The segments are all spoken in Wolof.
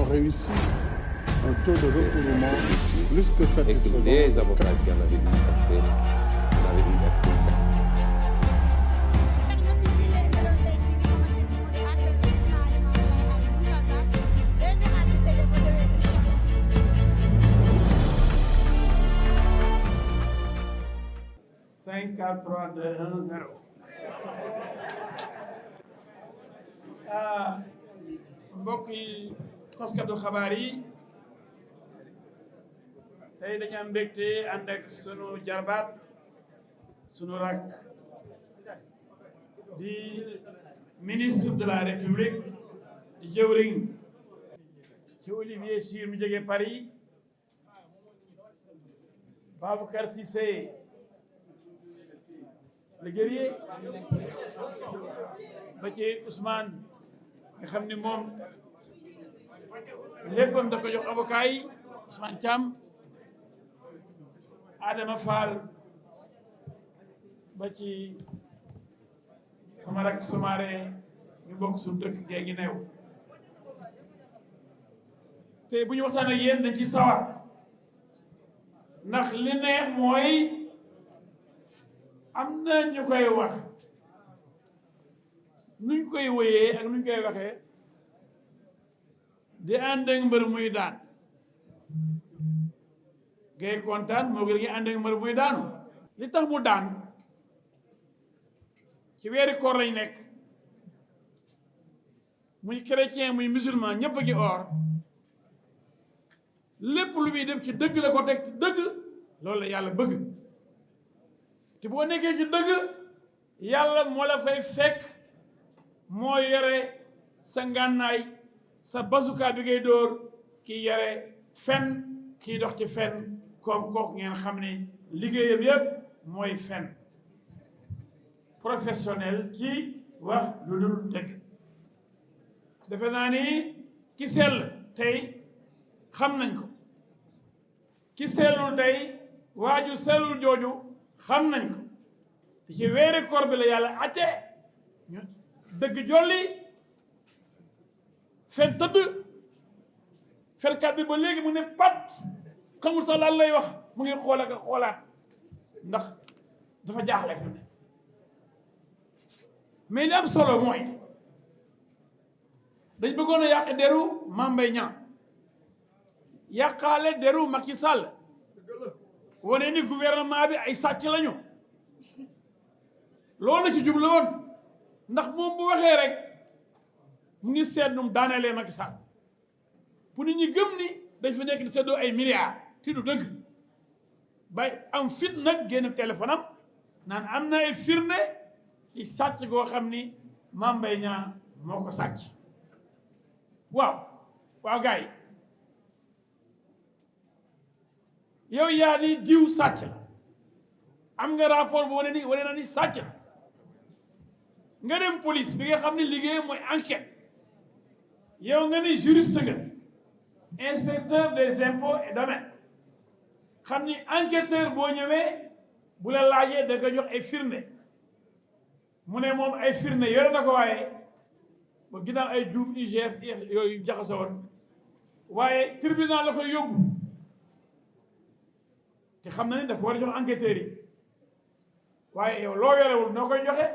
réussi un taux de recouvrement plus que satisfaisant. Et que les avocats qui en avaient dû verser, en avaient dû verser. Cinq, 4, 3, 2, 1, 0. mbokk yi taskatu xabaar yi tey dañu am mbégte ànd ak sunu jarbaat sunu rakk di ministre de la République di jëwriñ ci Olivier Sur mu jóge Paris, Baboucar Cissé le guerrier, ba ci Ousmane nga xam ni moom léppam da ko jox avocat yi, Ousmane Thiam, Adama Fall, ba ci sama rak Soumaré ñu bokk suñu dëkk gee ngi neew te bu ñu waxtaan ak yéen dañ ci sawar ndax li neex mooy am na ñu koy wax nuñ koy woyee ak nuñ koy waxee di ànd ak mbër muy daan ngay kontaan moo gën ngi ànd ak mbër muy daanu. li tax mu daan ci weeri koor lañ nekk, muy chrétien muy musulman ñëpp a ngi or, lépp lu muy def ci dëgg la ko teg ci dëgg, loolu la yàlla bëgg. te boo nekkee ci dëgg yàlla moo la fay fekk, moo yore sa ngànnaay sa basuka bi ngay dóor, kii yore fen, kii dox ci fen, comme kooku ngeen xam ne liggéeyam yëpp mooy fen, professionnel ci wax lu dul dëgg. defe naa ni ki sell tey xam nañ ko, ki sellul tey waaju sellul jooju xam nañ ko. te ci weeri koor bi la yàlla atte ñu dëgg jolli, fen tëdd, fenkat bi ba léegi mu ne pat xamul sax lan lay wax, mu ngi xool ak xoolaat ndax dafa jaaxle fi ne. mais li am solo mooy dañ bëggoon a yàq deru Mame Mbaye Niang, yàqaale deru Macky Sall, wane ni gouvernement bi ay sàcc lañu. loolu la ci jublu woon ndax moom bu waxee rek mu ngi seet num daanelee Macky Sall pour nit ñi gëm ni dañ fa nekk di seddoo ay milliards ti du dëgg. bay am fit nag génn téléphone am naan am na ay firnde ci sàcc goo xam ni Mame Mbaye Niang moo ko sàcc. waaw gars yi yow yaa ni diw sàcc la, am nga rapport bu wane na ni sàcc la, nga dem police bi nga xam ne liggéey mooy enquête, yow nga ni juriste nga, inspecteur des impôts et domaines, xam ni enquêteur boo ñëwee bu la laajee da ko jox ay firnde. mu ne moom ay firnde yore na ko, waaye ba ginnaaw ay juum IGF yooyu jaxase woon, waaye tribunal la koy yóbbu te xam na ni dafa war a jox enquêteurs yi. waaye yow loo yorewul noo koy joxe,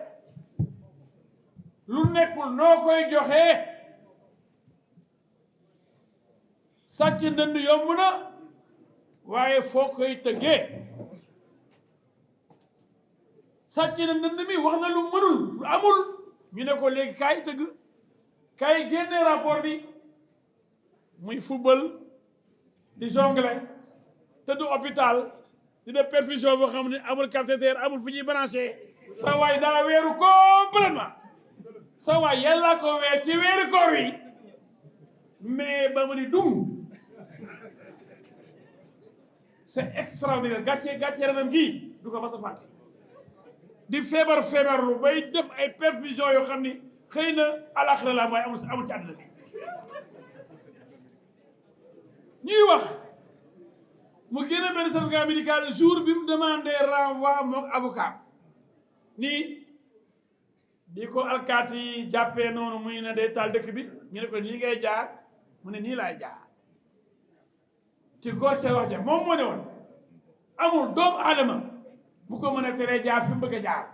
lu nekkul noo koy joxe. sàcc ndënd yomb na, waaye foo koy tëggee. sàcc na ndënd mi wax na lu mënul lu amul, ñu ne ko léegi kaay tëgg, kaay génne rapport bi. muy football di jongle te du hôpital di def perfusion boo xam ne amul cathéter, amul fu ñuy branché. sa waay daa weeru complètement, sa waay yàlla ko weer ci weeri koor wi, mais ba mu ni dung. c'est extraordinaire. gàcce ranam gii du ko mas a fàtte. di feebar lu bay def ay perfusion yoo xam ni xëy na alaxira la mooy amul ci àdduna bi. ñuy wax mu génne benn certificat médical jour bi mu demandé renvoi mook avocat nii bi ko alkaati yi jàppee noonu muy ne day taal dëkk bi, ñu ne ko nii ngay jaar mu ne nii laay jaar ci góor ca wax ja moom moo ne woon amul doomu aadama bu ko mën a teree jaar fi mu bëgg a jaar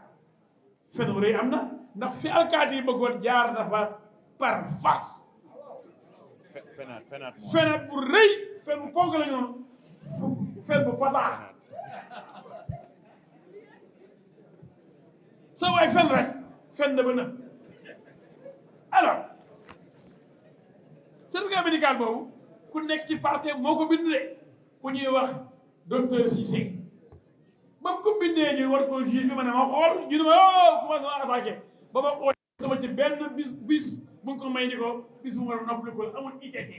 fen wu rëy am na ndax fi alkaati yi bëggoon jaar dafa par force fenaat bu rëy fen bu ponk la ñoonu fen bu pataa sa waay fen rek fen na ba nëb alors certificat médical boobu ku nekk ci parti moo ko bind de ku ñuy wax docteur Cissé ba mu ko bindee ñu war ko juge bi ma ne ma xool ñu ne ma oh commencé ma attaqué ba ma xool sama ci benn bis bu nga ko may ni ko bis bu ma noppali ko amul ITT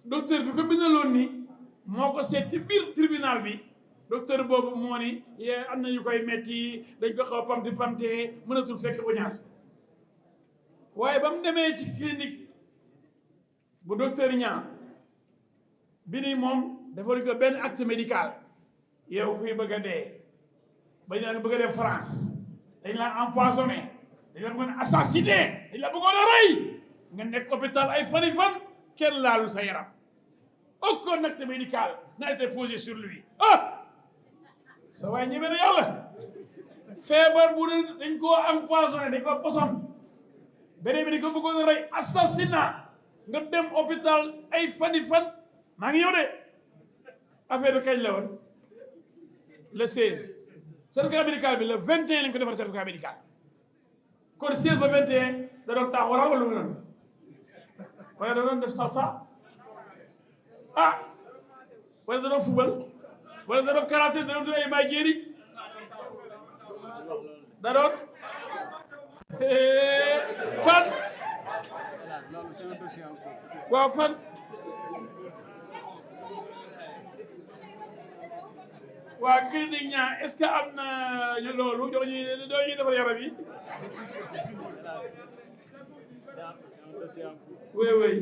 docteur bi ko bindaloon ni moo ko seet ci biir tribunal bi docteur boobu moo ni am na ñu koy metti dañ ko xaw a pamti pamte mënatul fekk audience waaye ba mu demee ci clinique bu docteur Niang bi ni moom dafa ko benn acte médical yow kuy bëgg a dee bañ la bëgg a dem France dañ la empoisonné dañ la bëggoon assassiné dañ la bëggoon a rey nga nekk hôpital ay fani fan kenn laalu sa yaram aucun acte médical n'a été posé sur lui ah sa waay ñeme na yàlla feebar bu ne dañ koo empoisonné dañ koo poson beneen bi dañ ko bëggoon a rey assassinat nga dem hôpital ay fani fan maa ngi yow de affaire bi kañ la woon le 16 certificat médical bi le 21 lañ ko defar certificat médical kon 16 ba 21 da doon taaxoral wala lu mu doon wala da doon def salsa ah wala da doon fubal wala da doon karaté da doon def ay may jéeri da doon fan waaw fan waa clinique Niang est-ce que am na loolu jox ñu doo ñuy defar yaram yi oui oui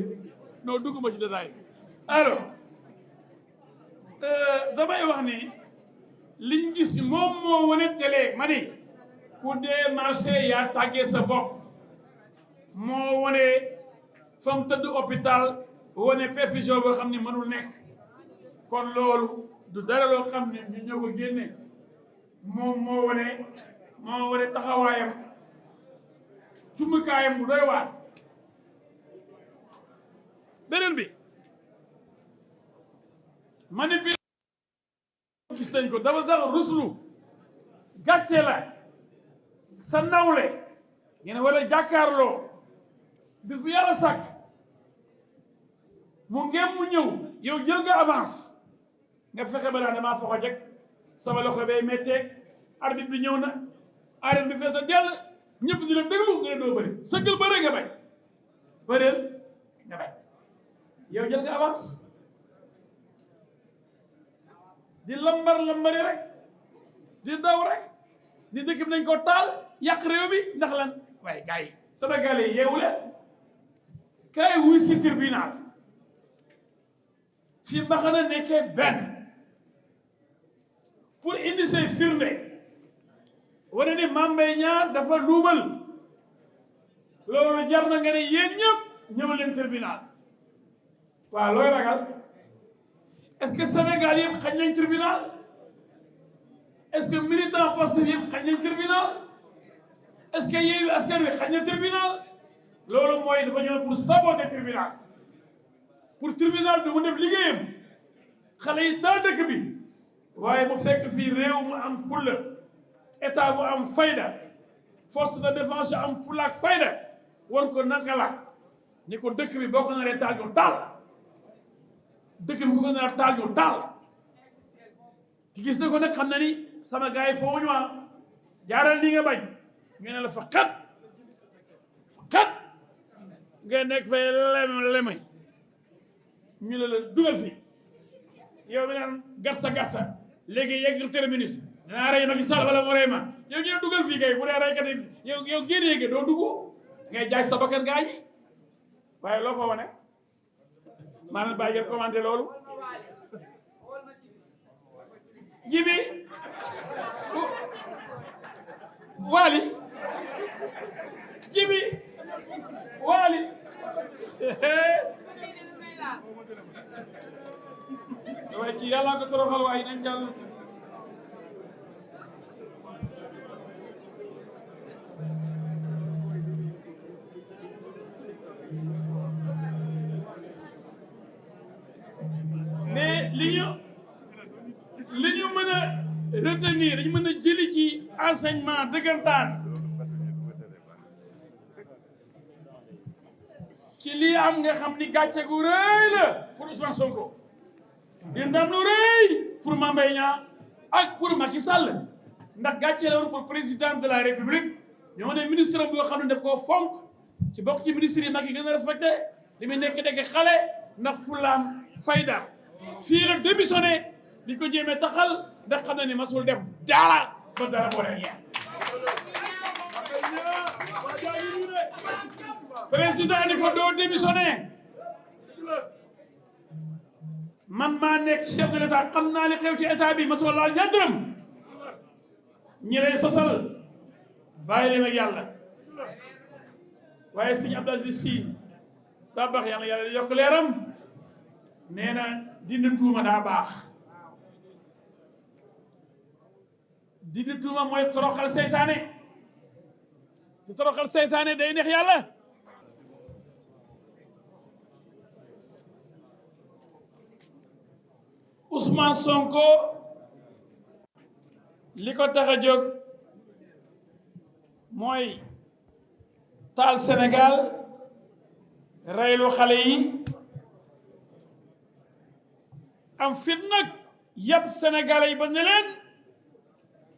non dugguma ci détail alors damay wax ni liñ gis moom moo wane télé ma ni ku dee marché yaa tàggee sa bopp moo wane fa mu tëdd hôpital wane perfusion boo xam ni mënul nekk kon loolu du dara loo xam ne ñu ñëw ko génne moom moo wane taxawaayam jumtukaayam bu doy waar beneen bi manipulation gis nañ ko dafa sax ruslu gàcce la sa nawle ngeen wala jàkkaarloo bis bu yàlla sàkk mu ngeen mu ñëw yow jël nga avance nga fexe ba damaa foxo jeg sama loxo bay méttee arbitre bi ñëw na arène bi fees a dell ñëpp di la déglu nga ne doo bëri sëggal bëre nga bañ bëreel nga bañ yow jël nga avance di lambari rek di daw rek di dëkk bi nañ ko taal yàq réew mi ndax lan waaye gars yi Sénégalais yi yeewu leen kay wuy si tribunal fi mbaxana nekkee benn pour indi say firnde wane ni Mame Mbaye Niang dafa luubal loolu jar na nga ne yéen ñëpp ñëw leen tribunal waaw looy ragal est-ce que Sénégal yëpp xañ nañ tribunal est-ce que militant Pastef yëpp xañ nañ tribunal est-ce que Yewwi Askan Wi xañ na tribunal loolu mooy dafa ñëw pour saboter tribunal pour tribunal bi mu def liggéeyam xale yi taal dëkk bi waaye mu fekk fii réew mu am fulla état bu am fayda force de défense am fulla ak fayda won ko naka la ni ko dëkk bi boo ko naree taal ñu taal dëkk bi ku ko nar taal ñu taal ki gis na ko nag xam na ni sama gars yi foofu ñu jaaral nii nga bañ ñu ne la fa xat nga nekk fay leme ñu ne la dugal fi yow mi naan gatsa léegi yegg terminus danaa rey Macky Sall wala mu rey ma yow ñu ne dugal fii kay bu dee reykat yi yow génn yéege doo dugg ngay jaay sa bakkan gaa yi waaye loo fa wane maanaam bàyyi ngeen commenté loolu jibi waali jibi waali waaye kii yàlla ko toroxal waaye nañ jàll. mais li ñu mën a retenir dañu mën a jëli ci enseignement dëggantaan ci lii am nga xam ni gàcce gu rëy la pour Ousmane Sonko di ndam lu rëy pour Mame Mbaye Niang ak pour Macky Sall ndax gàcce la woon pour président de la République ñoo ne ministre boo xam ne daf koo fonk ci bokk ci ministre yi Macky gën a respecté li muy nekk dëgg xale ndax fulaam faydaam fii la démissionné di ko jéemee taxal ndax xam na ni masul def dara ba dara boole ñeex président ni ko doo démissionné man maa nekk chef de l'état xam naa li xew ci état bi masul laal ñaar dërëm ñi lay sosal bàyyi leen ak yàlla waaye sëñ Abdou Aziz Sy daa baax yàlla yokk leeram nee na dindi tuuma daa baax dindi tuuma mooy toroxal seytaane di toroxal seytaane day neex yàlla Ousmane Sonko li ko tax a jóg mooy taal Sénégal reylu xale yi am fit nag yëpp Sénégalais yi ba ne leen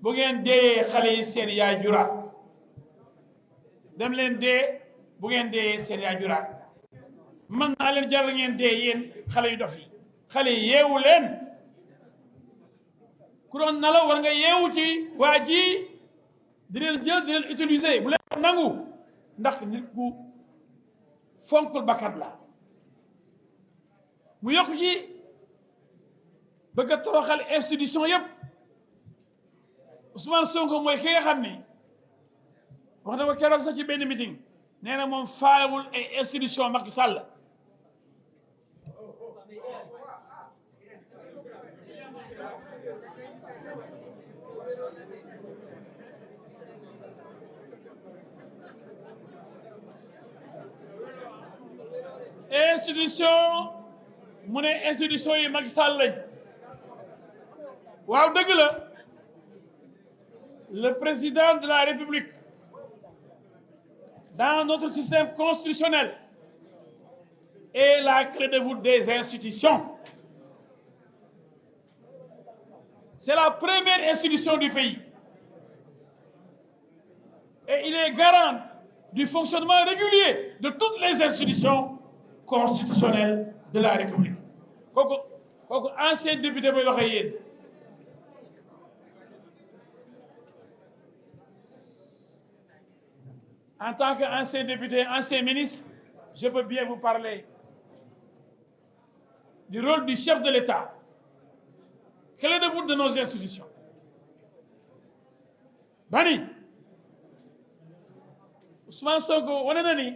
bu ngeen deeyee xale yi seen yaay juraat dem leen dee bu ngeen deeyee seen yaay juraat mën naa leen jar ngeen dee yéen xale yu dof yi xale yi yeewu leen ku doon nalaw war nga yeewu ci waa ji di leen jël di leen utiliser bu leen nangu ndax nit ku fonkul bakkat la mu yokk ci bëgg a toroxal institution yëpp Ousmane Sonko mooy ki nga xam ni wax na ko keroog sax ci benn meeting nee na moom faalewul ay institution Macky Sall institution mu ne institution yi Macky Sall lañ waaw dëgg la le président de la République dans notre système constitutionnel est la clé de voûte des institutions. C'est la première institution du pays et il est garant du fonctionnement régulier de toutes les institutions constitutionnelles de la République. kooku ancien député bay waxee yéen en tant qu'ancien député, ancien ministre, je peux bien vous parler du rôle du chef de l'État, clé de voûte de nos institutions. Bani Ousmane Sonko wane na ni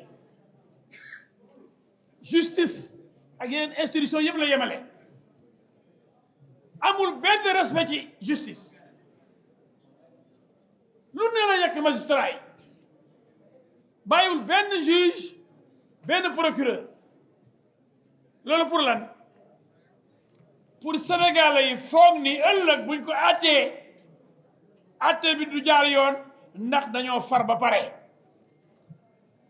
justice ak yeneen institution yëpp la yemale amul benn respect ci justice lu ne la yekk magistrat yi bàyyiwul benn juge benn procureur loolu pour lan pour Sénégalais yi foog ni ëllëg buñ ko àttee bi du jaar yoon ndax dañoo far ba pare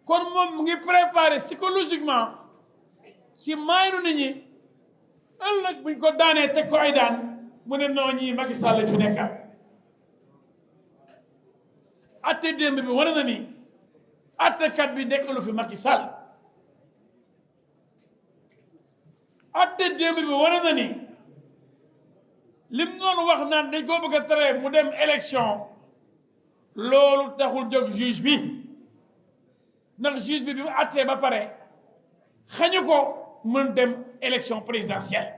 kon moom mu ngi préparé psychologiquement ci maaynu nit ñi ëllëg buñ ko daanee teg ko ay daan mu ne noo ñii Macky Sall fi nekkal àtte démb bi wane na ni àttekat bi nekkalu fi Macky Sall àtte démb bi wane na ni lim noonu wax naan dañ koo bëgg a tere mu dem élection loolu taxul jóg juge bi ndax juge bi mu àttee ba pare xañu ko mën dem élection présidentielle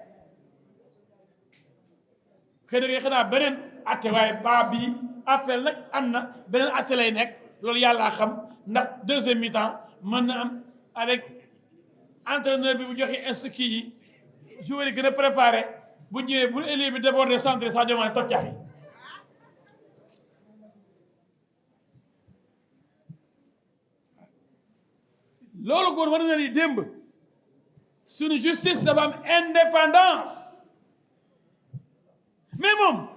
xëy na xanaa beneen àtte waaye ba bi appel nag am na beneen àtte lay nekk loolu yàllaa xam ndax deuxième mi-temps mën na am avec entraîneur bi bu joxe instruction yi joueur yi gën a préparé bu ñëwee bu élié bi débordé centre Sadio Mané toj caaxi loolu góor war na ni démb suñu justice dafa am indépendance mais moom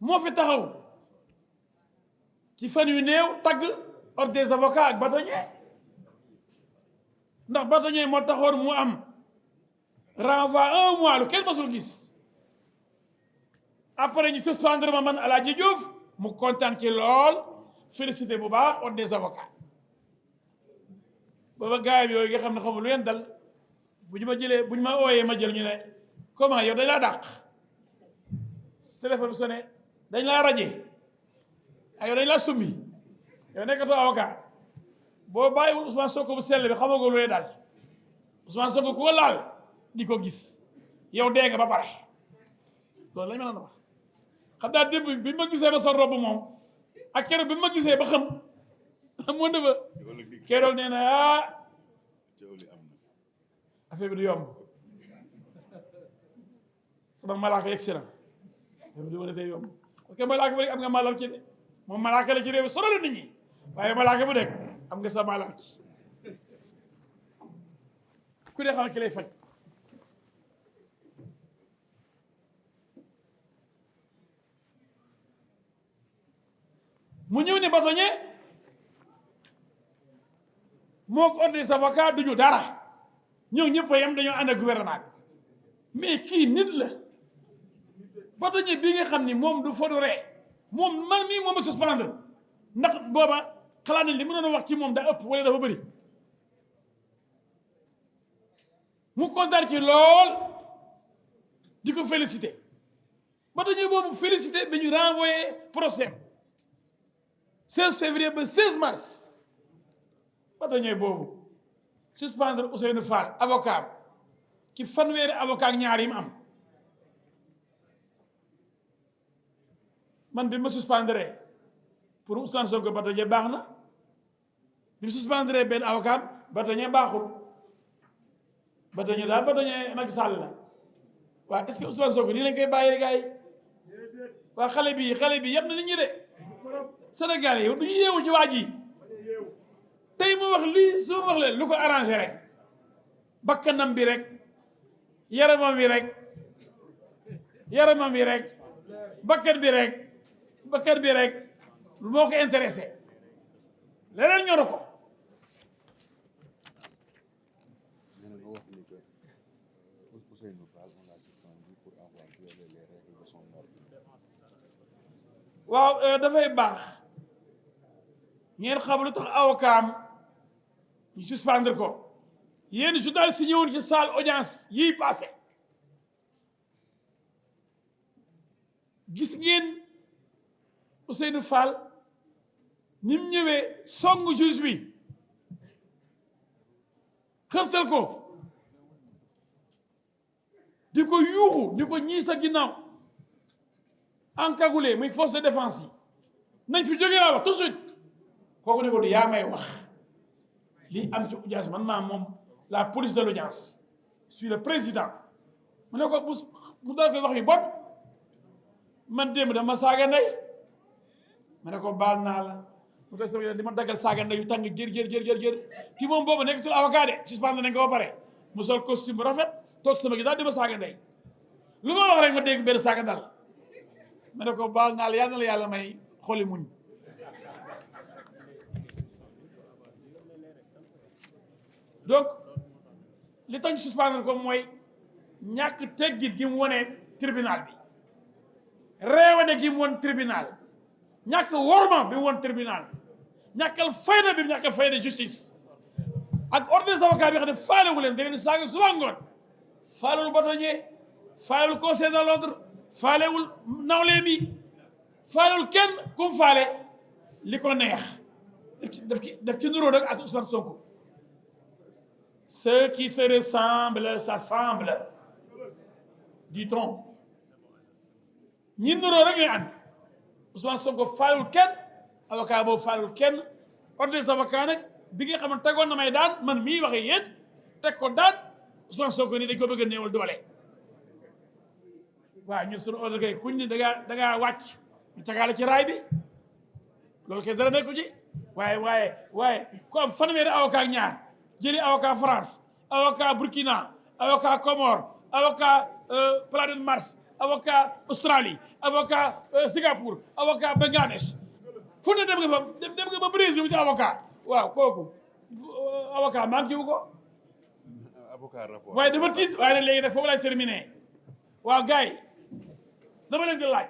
moo fi taxaw ci fan yu néew tagg ordre des avocats ak bâtonnier ndax bâtonnier moo taxoon mu am renvoi 1 mois lu kenn masul gis après ñu suspendre ma man Alaaji Diouf mu kontaan ci lool félicité bu baax ordre des avocats booba gaayam yooyu nga xam ne xamul lu leen dal bu ñu ma jëlee bu ñu ma ooyee ma jël ñu ne comment yow dañ laa dàq téléphone bi sonné dañ laa rajee ay yow dañ laa summi yow nekkatoo avocat boo bàyyiwul Ousmane Sonko bu sell bi xamagoo lu lay daal Ousmane Sonko ku ko laal di ko gis yow dee nga ba pare loolu lañ ma la wax xam naa démb bi ma gisee ba sa robb moom ak keroog bi ma gisee ba xam moo ne ba keroog nee na affaire bi du yomb sama malaaka yegg si na affaire bi du ma defee yomb parce que malaaka bu nekk am nga malal ci de moom malaaka la ci réew mi solo la nit ñi waaye malaaka bu nekk am nga sa malal ci ku ne xam ki lay faj mu ñëw ne bâtonnier moo ko ordre des avocats duñu dara ñëw ñëpp a yem dañoo ànd ak gouvernement bi mais kii nit la bâtonnier bii nga xam ni moom du fodoree moom man mii moom a suspendre ndax booba xalaat na li mu doon wax ci moom daa ëpp wala dafa bëri mu kontaan ci lool di ko félicité bâtonnier boobu félicité bi ñu renvoyé procès 16 février ba 16 mars bâtonnier boobu suspendre Ousseynou Fall avocat ci fanweeri avocat ak ñaar yi mu am man bi ma suspendre pour Ousmane Sonko bâtonnier baax na bi mu suspendre benn avocat bâtonnier baaxul bâtonnier daal bâtonnier Macky Sall la waaw est-ce que Ousmane Sonko nii lañ koy bàyyi gars yi waa xale bi yëpp na nit ñi de Sénégalais yow du ñu yeewu ci waa ji tey mu wax lii su wax leen lu ko arrangé rek bakkanam bi rek yaramam bi rek bakkan bi rek moo ko intéressé leneen ñoru ko waaw dafay baax ngeen xam lu tax avocat am ñu suspendre ko yéen journaliste yi ñëwoon ci salle audience yii passé gis ngeen Ousseynou Fall ni mu ñëwee songu juge bi xërtal ko di ko yuuxu di ko ñii sa ginnaaw encagoulé muy force de défense yi nañ fi jógee laa wax tout de suite kooku ne ko du yaa may wax lii am ci audience man maa moom la police de l'audience je suis le président mu ne ko mu dal koy wax yu bon man démb dama saaga ndey ma ne ko baal naa la mu tax sama di ma daggal saaga ndey yu tàng jër kii moom boobu nekkatul avocat de suspendre nañ ko ba pare mu sol costume bu rafet toog sama gi daal di ma saaga ndey lu ma wax rek ma dégg benn saaga dal ma ne ko baal naa la yal na la yàlla may xoli muñ donc li tax ñu suspendre ko mooy ñàkk teggit gi mu wone tribunal bi réewane gi mu won tribunal ñàkk worma bi mu won tribunal ñàkkal fayda bi mu ñàkkal fayda justice ak ordre des avocats bi xam ne faalewu leen da leen saaga suba ngoon faalewul bâtonnier faalewul conseil de l'ordre faalewul nawlee mi faalewul kenn kum faale li ko neex daf ci nuróo rek ak Ousmane Sonko ceux qui se ressemblent s'assemblent dit-on ñi nuróo rek ñooy ànd Ousmane Sonko faalewul kenn avocat boobu faalewul kenn ordre des avocats nag bi nga xam ne tegoon na may daan man mii waxee yéen teg ko daan Ousmane Sonko ni dañ ko bëgg a néewal doole waaw ñun suñu ordre kay kuñ ni da ngaa wàcc ñu tegaale ci raay bi loolu kay dara nekku ci waaye ku am fanweeri avocat ak ñaar jëli avocat France avocat Burkina avocat Comore avocat Playa de Mars avocat Australie avocat Singapour avocat Bangladesh fu ne dem nga ba Brésil mu ci avocat waaw kooku avocat manqué wu ko waaye dafa tiit waaye nag léegi nag foofu laay terminé waaw gars yi dama leen di laaj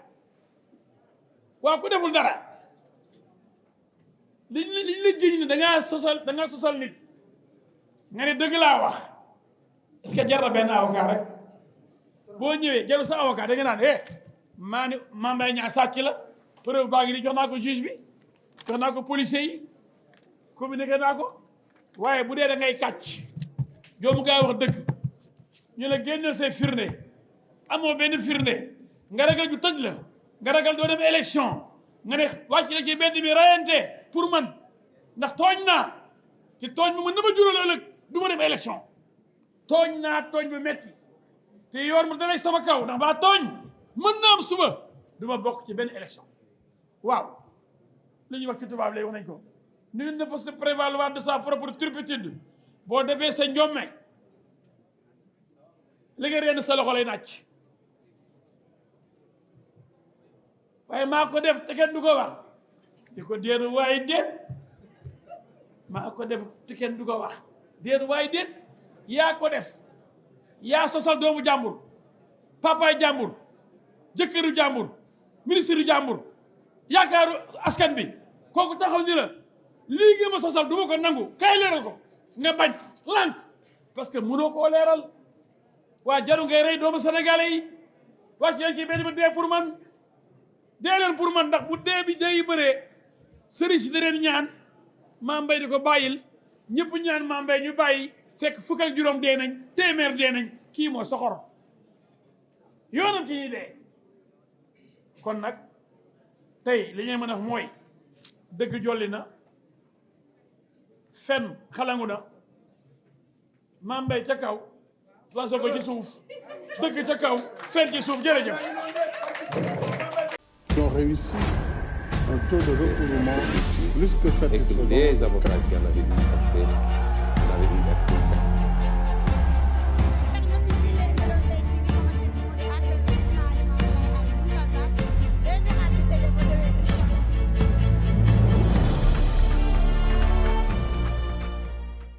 waaw ku deful dara liñ la géñ ne da ngaa sosal nit nga ne dëgg laa wax est-ce que jar na benn avocat rek boo ñëwee jarul sa avocat da nga naan maa ni Mame Mbaye Niang sàcc la preuve baa ngi ni jox naa ko juge bi jox naa ko policier yi communiqué naa ko waaye bu dee da ngay kàcc joomu gaa wax dëgg ñu la génneel say firnde amoo benn firnde nga ragal ju tëj la nga ragal doo dem élection nga ne wàcc la ci mbedd mi rayante pour man ndax tooñ naa te tooñ bi mën na ma jural ëllëg du ma dem élection tooñ naa tooñ bu metti te yoor ma danay sama kaw ndax baa tooñ mën naa am suba du ma bokk ci benn élection waaw li ñuy wax ci tubaab léegi wax nañ ko nul ne peut se prévaloir de sa propre turpitude boo defee sa njomme li nga renn sa loxo lay nàcc waaye maa ko def te kenn du ko wax di ko déet waaye déet maa ko def te kenn du ko wax déet waaye déet yaa ko def yaa sosal doomu jàmbur papaay jàmbur jëkkëru jàmbur ministre jàmbur yaakaaru askan bi kooku taxaw ni la lii nga ma sosal du ma ko nangu kay leeral ko nga bañ lànk parce que mënoo koo leeral waa jaru ngay rey doomu sénégalais yi wàcc leen ci benn ba dee pour man dee leen pour man ndax bu dee bi dee yi bëree sëriñ si da leen ñaan Mame Mbaye di ko bàyyil ñëpp ñaan Mame Mbaye ñu bàyyi fekk fukk ak juróom dee nañ téeméer dee nañ kii moo soxor yoonam ci ñuy dee kon nag tey li ñuy mën a wax mooy dëgg jolli na fen xalangu na Mame Mbaye ca kaw Ousmane Sonko ci suuf dëgg ca kaw fen ci suuf jërëjëf. Ils ont réussi un taux de recouvrement plus que et que satisfaisant. les avocats qui en avaient dû verser